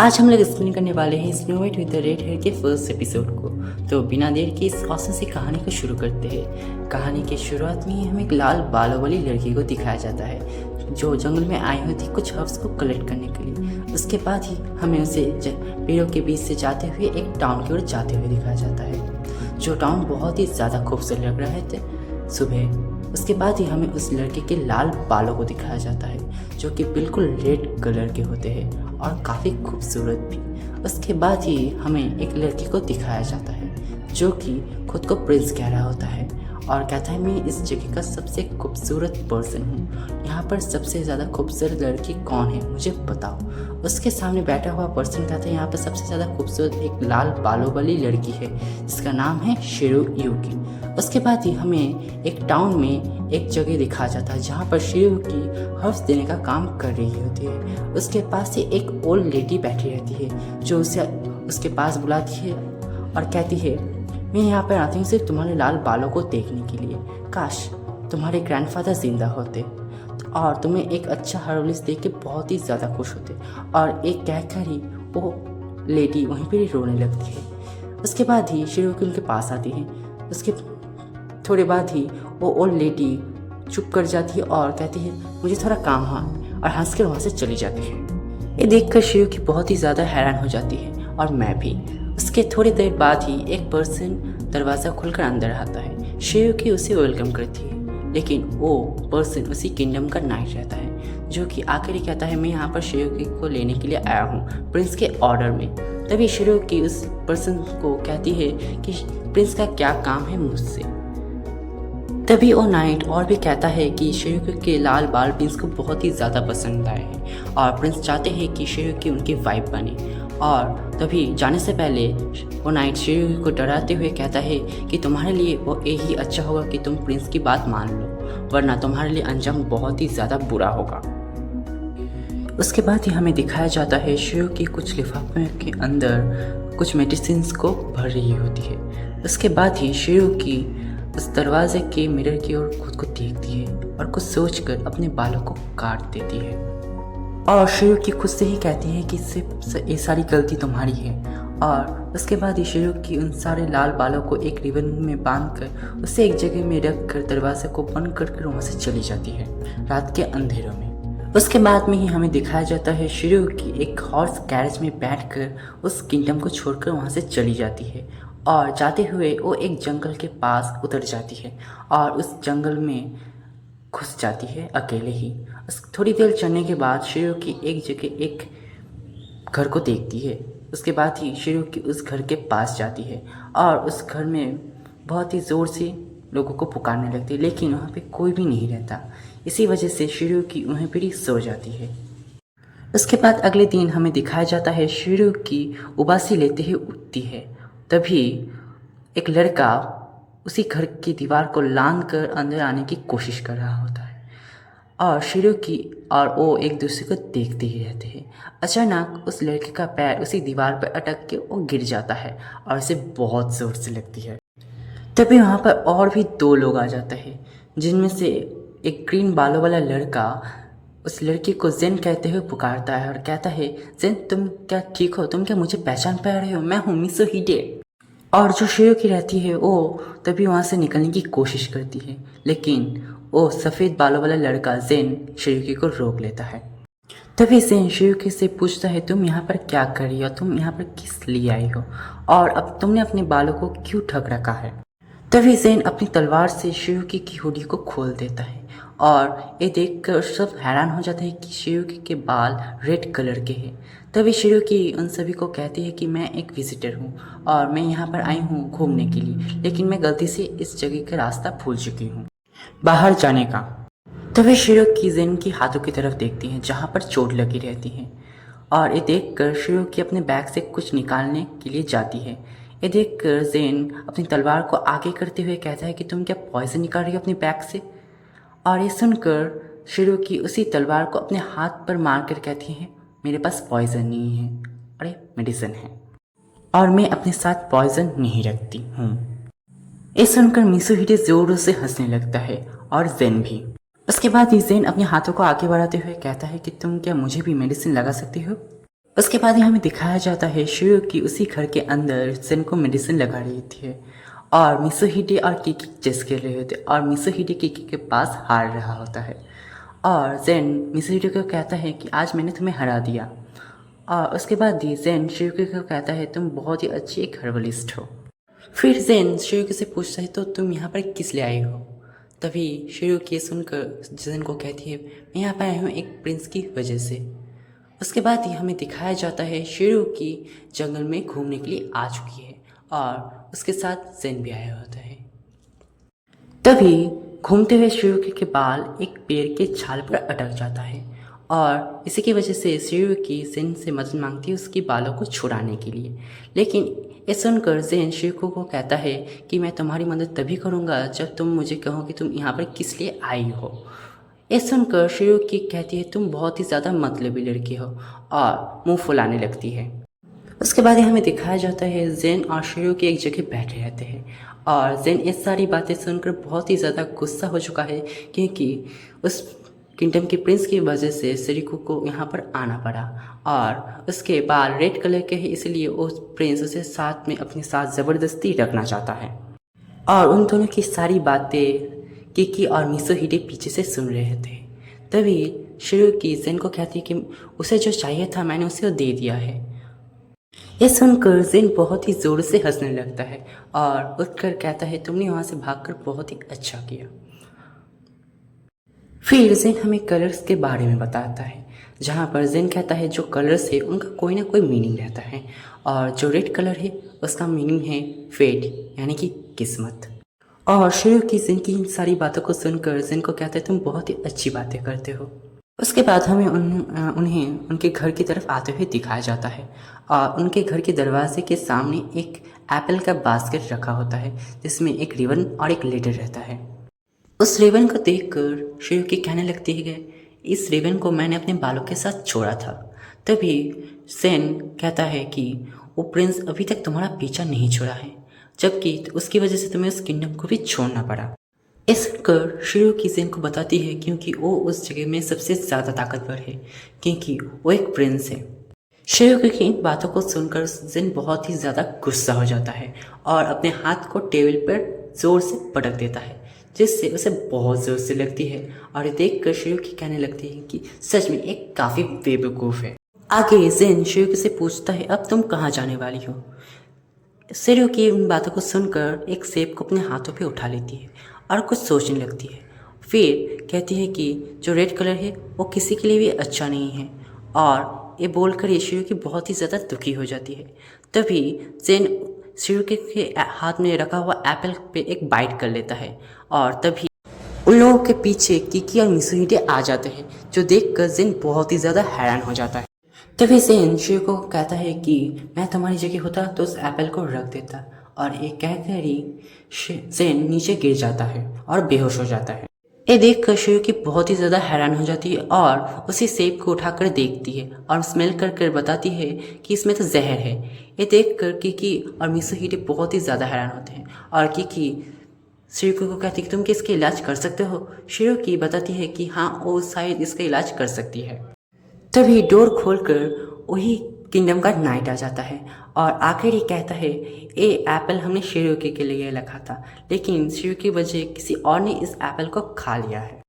आज हम लोग एक्सप्लेन करने वाले हैं snow white with the red hair के फर्स्ट एपिसोड को। तो बिना देर के इस औसम सी कहानी को शुरू करते हैं। कहानी की शुरुआत में ही हमें एक लाल बालों वाली लड़की को दिखाया जाता है जो जंगल में आई हुई थी कुछ हर्ब्स को कलेक्ट करने के लिए। उसके बाद ही हमें उसे पेड़ों के बीच से जाते हुए एक टाउन की ओर जाते हुए दिखाया जाता है जो टाउन बहुत ही ज़्यादा खूबसूरत लग रहा है सुबह। उसके बाद ही हमें उस लड़के के लाल बालों को दिखाया जाता है जो कि बिल्कुल रेड कलर के होते हैं और काफ़ी खूबसूरत भी। उसके बाद ही हमें एक लड़की को दिखाया जाता है जो कि खुद को प्रिंस कह रहा होता है और कहता है मैं इस जगह का सबसे खूबसूरत पर्सन हूँ। यहाँ पर सबसे ज़्यादा खूबसूरत लड़की कौन है मुझे बताओ। उसके सामने बैठा हुआ पर्सन कहता है यहाँ पर सबसे ज़्यादा खूबसूरत एक लाल बालों वाली लड़की है जिसका नाम है शिरोयुकी। उसके बाद ही हमें एक टाउन में एक जगह दिखाया जाता है जहाँ पर शिरोयुकी हर्ब्स देने का काम कर रही होती है। उसके पास ही एक ओल्ड लेडी बैठी रहती है जो उसे उसके पास बुलाती है और कहती है मैं यहाँ पर आती हूँ सिर्फ तुम्हारे लाल बालों को देखने के लिए। काश तुम्हारे ग्रैंडफादर जिंदा होते और तुम्हें एक अच्छा हर्बलिस्ट देख के बहुत ही ज़्यादा खुश होते। और एक कहकर ही वो लेडी वहीं पर ही रोने लगती है। उसके बाद ही शिरोयुकी उनके पास आती है। उसके थोड़े बाद ही वो ओल्ड लेडी चुप कर जाती है और कहती है मुझे थोड़ा काम है और हंसकर वहाँ से चली जाती है। ये देखकर शिरोयुकी बहुत ही ज़्यादा हैरान हो जाती है और मैं भी। उसके थोड़ी देर बाद ही एक पर्सन दरवाज़ा खुलकर अंदर आता है। शिरोयुकी उसे वेलकम करती है लेकिन वो पर्सन उसी किंगडम का नाइट रहता है जो कि आकर ही कहता है मैं यहाँ पर शिरोयुकी को लेने के लिए आया हूँ प्रिंस के ऑर्डर में। तभी शिरोयुकी उस पर्सन को कहती है कि प्रिंस का क्या काम है मुझसे। तभी वो नाइट और भी कहता है कि शिरोयुकी के लाल बाल प्रिंस को बहुत ही ज़्यादा पसंद आए हैं और प्रिंस चाहते हैं कि शिरोयुकी उनकी वाइफ बने। और तभी जाने से पहले वो नाइट शिरोयुकी को डराते हुए कहता है कि तुम्हारे लिए वो यही अच्छा होगा कि तुम प्रिंस की बात मान लो वरना तुम्हारे लिए अंजाम बहुत ही ज़्यादा बुरा होगा। उसके बाद ही हमें दिखाया जाता है शिरोयुकी कुछ लिफाफे के अंदर कुछ मेडिसिन को भर रही होती है। उसके बाद ही शिरोयुकी उस दरवाजे के मिरर की ओर खुद को देखती है और कुछ सोचकर अपने बालों को काट देती है और शिरोयुकी खुद से ही कहती है कि सिर्फ ये सारी गलती तुम्हारी है। और उसके बाद ही शिरोयुकी उन सारे लाल बालों को एक रिबन में बांधकर उसे एक जगह में रख कर दरवाजे को बंद कर वहाँ से चली जाती है रात के अंधेरों में। उसके बाद में ही हमें दिखाया जाता है शिरोयुकी एक हॉर्स कैरेज में बैठकर उस किंगडम को छोड़कर वहाँ से चली जाती है और जाते हुए वो एक जंगल के पास उतर जाती है और उस जंगल में घुस जाती है अकेले ही। थोड़ी देर चलने के बाद शिरोयुकी एक जगह एक घर को देखती है। उसके बाद ही शिरोयुकी उस घर के पास जाती है और उस घर में बहुत ही ज़ोर से लोगों को पुकारने लगती है लेकिन वहाँ पे कोई भी नहीं रहता। इसी वजह से शिरोयुकी वहीं पर ही सो जाती है। उसके बाद अगले दिन हमें दिखाया जाता है शिरोयुकी उबासी लेते हुए उठती है। तभी एक लड़का उसी घर की दीवार को लांघ कर अंदर आने की कोशिश कर रहा होता है और शिरोयुकी और वो एक दूसरे को देखते ही रहते हैं। अचानक उस लड़के का पैर उसी दीवार पर अटक के वो गिर जाता है और उसे बहुत ज़ोर से लगती है। तभी वहाँ पर और भी दो लोग आ जाते हैं जिनमें से एक ग्रीन बालों वाला लड़का उस लड़की को जेन कहते हुए पुकारता है और कहता है जेन तुम क्या ठीक हो, तुम क्या मुझे पहचान पा रहे हो, मैं हूँ मिसोहिडे। और जो शिरोयुकी रहती है वो तभी वहाँ से निकलने की कोशिश करती है लेकिन वो सफ़ेद बालों वाला लड़का जेन शिरोयुकी को रोक लेता है। तभी जेन शिरोयुकी से पूछता है तुम यहाँ पर क्या कर रही हो, तुम यहाँ पर किस लिए आई हो और अब तुमने अपने बालों को क्यों ढक रखा है। तभी जेन अपनी तलवार से शिरोयुकी की हुडी को खोल देता है और ये देखकर सब हैरान हो जाते हैं कि शिरोयुकी के बाल रेड कलर के हैं। तभी शिरोयुकी उन सभी को कहती है कि मैं एक विजिटर हूँ और मैं यहाँ पर आई हूँ घूमने के लिए लेकिन मैं गलती से इस जगह का रास्ता भूल चुकी हूँ बाहर जाने का। तभी शिरोयुकी जेन की हाथों की तरफ देखती हैं जहाँ पर चोट लगी रहती है और ये देखकर शिरोयुकी अपने बैग से कुछ निकालने के लिए जाती है। ये देखकर जेन अपनी तलवार को आगे करते हुए कहता है कि तुम क्या पॉइजन निकाल रही हो अपने बैग से। और ये सुनकर शिरोयुकी उसी तलवार को अपने हाथ पर मार कर कहती है मेरे पास पॉइजन नहीं है, अरे मेडिसिन है और मैं अपने साथ पॉइजन नहीं रखती हूँ। ये सुनकर मिसोहिडे जोरों से हंसने लगता है और जेन भी। उसके बाद ही जेन अपने हाथों को आगे बढ़ाते हुए कहता है कि तुम क्या मुझे भी मेडिसिन लगा सकती हो। उसके बाद ही हमें दिखाया जाता है शिरो की उसी घर के अंदर जेन को मेडिसिन लगा रही थी और मिसोहिडे और किकी चेस खेल रहे होते और मिसोहिडे किकी के पास हार रहा होता है और जेन मिसोहिडे को कहता है कि आज मैंने तुम्हें हरा दिया। और उसके बाद ही जेन शिरोकी को कहता है तुम बहुत ही अच्छी एक हर्बलिस्ट हो। फिर जेन शिरोकी से पूछता है तो तुम यहाँ पर किस लिए आई हो। तभी शिरोकी सुनकर जेन को कहती है मैं यहाँ पर आई हूँ एक प्रिंस की वजह से। उसके बाद ही हमें दिखाया जाता है शिरोकी जंगल में घूमने के लिए आ चुकी है और उसके साथ जेन भी आया होता है। तभी घूमते हुए शिरोकी के बाल एक पेड़ के छाल पर अटक जाता है और इसी की वजह से शिरोकी जेन से मदद मांगती है उसके बालों को छुड़ाने के लिए। लेकिन ये सुनकर जेन शिरोकी को कहता है कि मैं तुम्हारी मदद तभी करूँगा जब तुम मुझे कहो कि तुम यहाँ पर किस लिए आई हो। ये सुनकर शिरोकी कहती है तुम बहुत ही ज़्यादा मतलबी लड़की हो और मुंह फुलाने लगती है। उसके बाद ही हमें दिखाया जाता है जेन और शिरोकी एक जगह बैठे रहते हैं और जेन ये सारी बातें सुनकर बहुत ही ज़्यादा गुस्सा हो चुका है क्योंकि उस किंगडम के प्रिंस की वजह से शिरोकी को यहाँ पर आना पड़ा और उसके बाल रेड कलर के हैं इसलिए उस प्रिंस उसे साथ में अपने साथ ज़बरदस्ती रखना चाहता है। और उन दोनों की सारी बातें किकी और मिसोहिडे पीछे से सुन रहे थे। तभी शिरोकी जेन को कहती है कि उसे जो चाहिए था मैंने उसे दे दिया है। यह सुनकर जेन बहुत ही ज़ोर से हंसने लगता है और उठकर कहता है तुमने वहाँ से भागकर बहुत ही अच्छा किया। फिर जेन हमें कलर्स के बारे में बताता है जहाँ पर जेन कहता है जो कलर्स है उनका कोई ना कोई मीनिंग रहता है और जो रेड कलर है उसका मीनिंग है फेट यानी कि किस्मत। और शिरोकी जेन की इन सारी बातों को सुनकर जेन को कहता है तुम बहुत ही अच्छी बातें करते हो। उसके बाद हमें उन्हें उनके घर की तरफ आते हुए दिखाया जाता है और उनके घर के दरवाजे के सामने एक एप्पल का बास्केट रखा होता है जिसमें एक रिबन और एक लेटर रहता है। उस रिबन को देखकर शिरोकी कहने लगती है कि इस रिबन को मैंने अपने बालों के साथ छोड़ा था। तभी जेन कहता है कि वो प्रिंस अभी तक तुम्हारा पीछा नहीं छोड़ा है जबकि उसकी वजह से तुम्हें उस किंगडम को भी छोड़ना पड़ा। इस कर शिरोकी जेन को बताती है क्योंकि वो उस जगह में सबसे ज़्यादा ताकतवर है क्योंकि वो एक प्रिंस है। शिरोकी की इन बातों को सुनकर जेन बहुत ही ज़्यादा गुस्सा हो जाता है और अपने हाथ को टेबल पर ज़ोर से पटक देता है जिससे उसे बहुत ज़ोर से लगती है और देख कर शिरोकी कहने लगती है कि सच में एक काफ़ी बेवकूफ़ है। आगे जेन शिरोकी से पूछता है अब तुम कहाँ जाने वाली हो। शिरोकी उन बातों को सुनकर एक सेब को अपने हाथों पे उठा लेती है और कुछ सोचने लगती है। फिर कहती है कि जो रेड कलर है वो किसी के लिए भी अच्छा नहीं है और ये बोलकर ये शिरोकी बहुत ही ज़्यादा दुखी हो जाती है। तभी जेन शिरोकी के हाथ में रखा हुआ एप्पल पे एक बाइट कर लेता है और तभी उन लोगों के पीछे किकी और मिसोहिडे आ जाते हैं जो देखकर जेन बहुत ही ज़्यादा हैरान हो जाता है। तभी जेन शिरोकी को कहता है कि मैं तुम्हारी जगह होता तो उस एप्पल को रख देता और ये कहकर ही जेन नीचे गिर जाता है और बेहोश हो जाता है। ये देखकर शिरोकी बहुत ही ज़्यादा हैरान हो जाती है और उसी सेब को उठाकर देखती है और स्मेल कर कर बताती है कि इसमें तो जहर है। ये देखकर किकी और मिसोहिडे बहुत ही ज़्यादा हैरान होते हैं और किकी शिरोकी को कहती है कि तुम क्या इसका इलाज कर सकते हो। शिरोकी बताती है कि हाँ वो शायद इसका इलाज कर सकती है। तभी डोर खोलकर वही किंगडम का नाइट आ जाता है और आखिर ही कहता है ये एप्पल हमने शिरोकी के लिए रखा था लेकिन शिरोकी की वजह किसी और ने इस एप्पल को खा लिया है।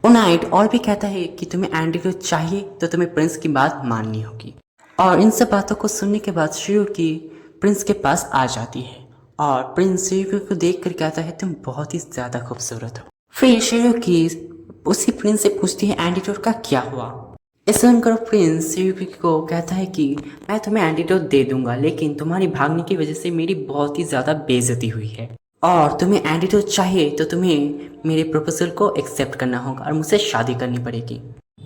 वो नाइट और भी कहता है कि तुम्हें एंटीडोट चाहिए तो तुम्हें प्रिंस की बात माननी होगी। और इन सब बातों को सुनने के बाद शिरोकी प्रिंस के पास आ जाती है और प्रिंस शिरोकी को देख कर कहता है तुम बहुत ही ज़्यादा खूबसूरत हो। फिर शिरोकी उसी प्रिंस से पूछती है एंटीडोट का क्या हुआ। इस सुनकर प्रिंस शिरोकी को कहता है कि मैं तुम्हें एंटीडोट दे दूंगा लेकिन तुम्हारी भागने की वजह से मेरी बहुत ही ज़्यादा बेइज्जती हुई है और तुम्हें एंटीडोट चाहिए तो तुम्हें मेरे प्रपोजल को एक्सेप्ट करना होगा और मुझसे शादी करनी पड़ेगी।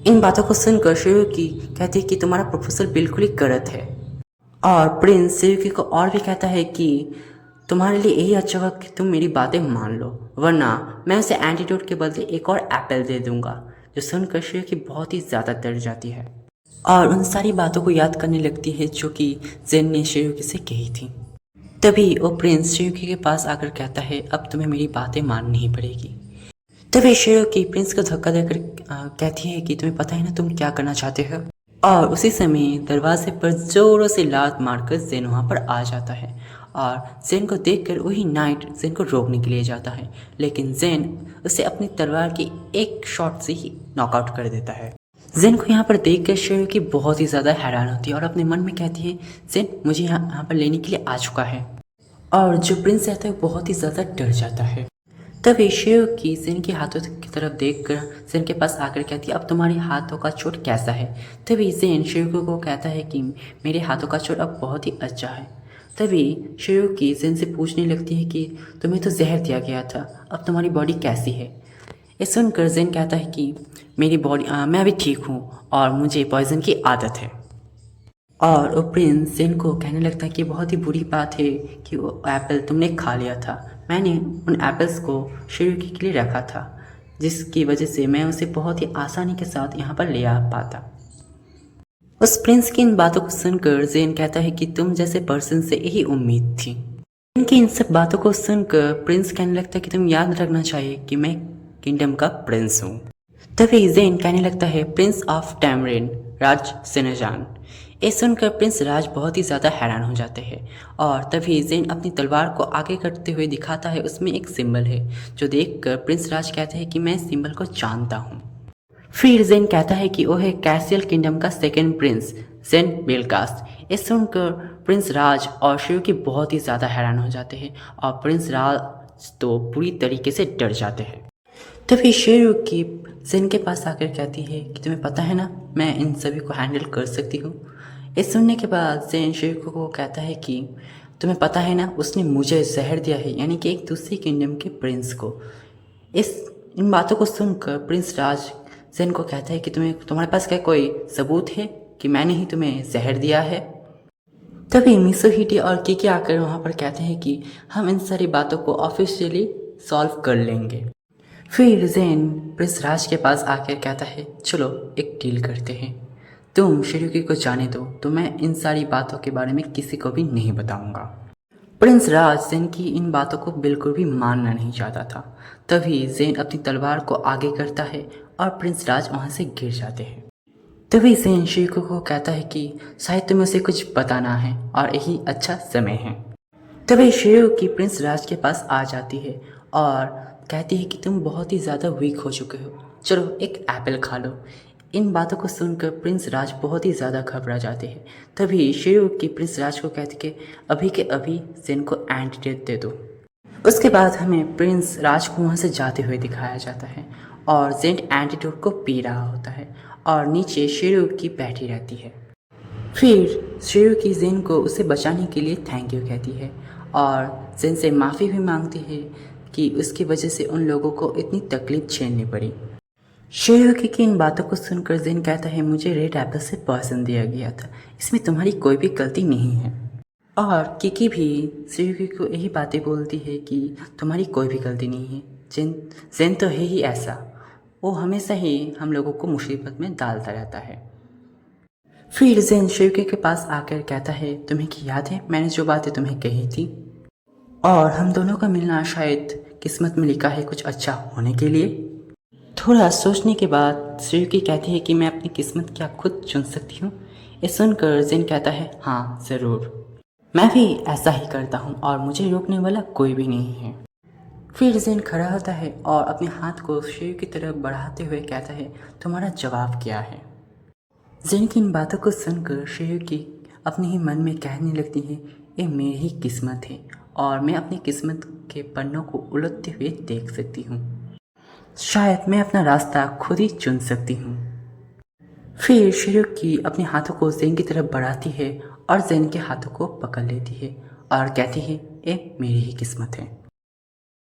इन बातों को सुनकर शिरोकी कहती है कि तुम्हारा प्रपोजल बिल्कुल ही गलत है और प्रिंस शिरोकी को और भी कहता है कि तुम्हारे लिए यही अच्छा होगा कि तुम मेरी बातें मान लो वरना मैं उसे एंटीडोट के बदले एक और एप्पल दे दूंगा। जो सुनकर शिरोकी बहुत ही ज़्यादा डर जाती है और उन सारी बातों को याद करने लगती है जो कि जेन ने शिरोकी से कही थी। तभी वो प्रिंस शिरोकी के पास आकर कहता है अब तुम्हें मेरी बातें माननी ही पड़ेगी। तभी शिरोकी प्रिंस को धक्का देकर कहती है कि तुम्हें पता है ना तुम क्या करना चाहते हो। और उसी समय दरवाजे पर जोरों से लात मारकर जेन वहाँ पर आ जाता है और जेन को देखकर वही नाइट जेन को रोकने के लिए जाता है, लेकिन जेन उसे अपनी तलवार की एक शॉट से ही नॉकआउट कर देता है। जेन को यहाँ पर देखकर शेरोकी बहुत ही ज़्यादा हैरान होती है और अपने मन में कहती है जेन मुझे यहाँ पर लेने के लिए आ चुका है। और जो प्रिंस रहता है बहुत ही ज़्यादा डर जाता है। तभी शेरोकी जेन के हाथों की तरफ देखकर जेन के पास आकर कहती है अब तुम्हारे हाथों का चोट कैसा है। तभी जेन शेरोकी को कहता है कि मेरे हाथों का चोट अब बहुत ही अच्छा है। तभी शेरोकी जेन से पूछने लगती है कि तुम्हें तो जहर दिया गया था, अब तुम्हारी बॉडी कैसी है। ये सुनकर जेन कहता है कि मेरी बॉडी मैं अभी ठीक हूँ और मुझे पॉइजन की आदत है। और वो प्रिंस जेन को कहने लगता है कि बहुत ही बुरी बात है कि वो एप्पल तुमने खा लिया था। मैंने उन एप्पल्स को शेरोकी के लिए रखा था, जिसकी वजह से मैं उसे बहुत ही आसानी के साथ यहाँ पर ले आ पाता। उस प्रिंस की इन बातों को सुनकर जेन कहता है कि तुम जैसे पर्सन से यही उम्मीद थी। इनकी इन सब बातों को सुनकर प्रिंस कहने लगता है कि तुम याद रखना चाहिए कि मैं किंगडम का प्रिंस हूँ। तभी जेन कहने लगता है प्रिंस ऑफ टैमरिन राज सेनेजान। ये सुनकर प्रिंस राज बहुत ही ज़्यादा हैरान हो जाते हैं और तभी जेन अपनी तलवार को आगे करते हुए दिखाता है, उसमें एक सिंबल है जो देखकर प्रिंस राज कहते हैं कि मैं इस सिंबल को जानता हूँ। फिर जेन कहता है कि वो है कैसियल किंगडम का सेकंड प्रिंस जेन बेलकास्ट। ये सुनकर प्रिंस राज और शेरोकी बहुत ही ज़्यादा हैरान हो जाते हैं और प्रिंस राज तो पूरी तरीके से डर जाते हैं। तभी शेरोकी जेन के पास आकर कहती है कि तुम्हें पता है ना मैं इन सभी को हैंडल कर सकती हूँ। ये सुनने के बाद जेन शेरोकी को कहता है कि तुम्हें पता है ना उसने मुझे जहर दिया है, यानी कि एक दूसरी किंगडम के प्रिंस को। इन बातों को सुनकर प्रिंस राज जेन को कहता है कि तुम्हारे पास क्या कोई सबूत है कि मैंने ही तुम्हें जहर दिया है। तभी मिसोहिटी और किकी आकर वहाँ पर कहते हैं कि हम इन सारी बातों को ऑफिशियली सॉल्व कर लेंगे। फिर जेन प्रिंस राज के पास आकर कहता है चलो एक डील करते हैं, तुम शेरोकी को जाने दो तो मैं इन सारी बातों के बारे में किसी को भी नहीं बताऊंगा। प्रिंस राज जेन की इन बातों को बिल्कुल भी मानना नहीं चाहता था। तभी जेन अपनी तलवार को आगे करता है और प्रिंस राज वहाँ से गिर जाते हैं। तभी जेन शेरोकी को कहता है कि शायद तुम्हें उसे कुछ बताना है और यही अच्छा समय है। तभी शेरोकी प्रिंस राज के पास आ जाती है और कहती है कि तुम बहुत ही ज़्यादा वीक हो चुके हो, चलो एक एप्पल खा लो। इन बातों को सुनकर प्रिंस राज बहुत ही ज़्यादा घबरा जाते हैं। तभी शेरोकी प्रिंस राज को कहती कि अभी के अभी जेन को एंटीडोट दे दो। उसके बाद हमें प्रिंस राज को वहाँ से जाते हुए दिखाया जाता है और जेन एंटीडोट को पी रहा होता है और नीचे शेरोकी बैठी रहती है। फिर शेरोकी जेन को उसे बचाने के लिए थैंक यू कहती है और जेन से माफ़ी भी मांगती है कि उसकी वजह से उन लोगों को इतनी तकलीफ झेलनी पड़ी। शेरोकी की इन बातों को सुनकर जेन कहता है मुझे रेड एप्पल से पॉइजन दिया गया था, इसमें तुम्हारी कोई भी गलती नहीं है। और किकी भी शेरोकी को यही बातें बोलती है कि तुम्हारी कोई भी गलती नहीं है, जेन तो है ही ऐसा, वो हमेशा ही हम लोगों को मुसीबत में डालता रहता है। फिर जेन शेरोकी के पास आकर कहता है तुम्हें क्या याद है मैंने जो बातें तुम्हें कही थी, और हम दोनों का मिलना शायद किस्मत में लिखा है कुछ अच्छा होने के लिए। थोड़ा सोचने के बाद शेरोकी कहती है कि मैं अपनी किस्मत क्या खुद चुन सकती हूँ। ये सुनकर जेन कहता है हाँ ज़रूर, मैं भी ऐसा ही करता हूँ और मुझे रोकने वाला कोई भी नहीं है। फिर जेन खड़ा होता है और अपने हाथ को शेरोकी की तरफ बढ़ाते हुए कहता है तुम्हारा जवाब क्या है। जेन की इन बातों को सुनकर शेरोकी अपने ही मन में कहने लगती है ये मेरी ही किस्मत है और मैं अपनी किस्मत के पन्नों को उलटते हुए देख सकती हूँ, शायद मैं अपना रास्ता खुद ही चुन सकती हूँ। फिर शेरोकी अपने हाथों को जेन की तरफ बढ़ाती है और जेन के हाथों को पकड़ लेती है और कहती है ये मेरी ही किस्मत है।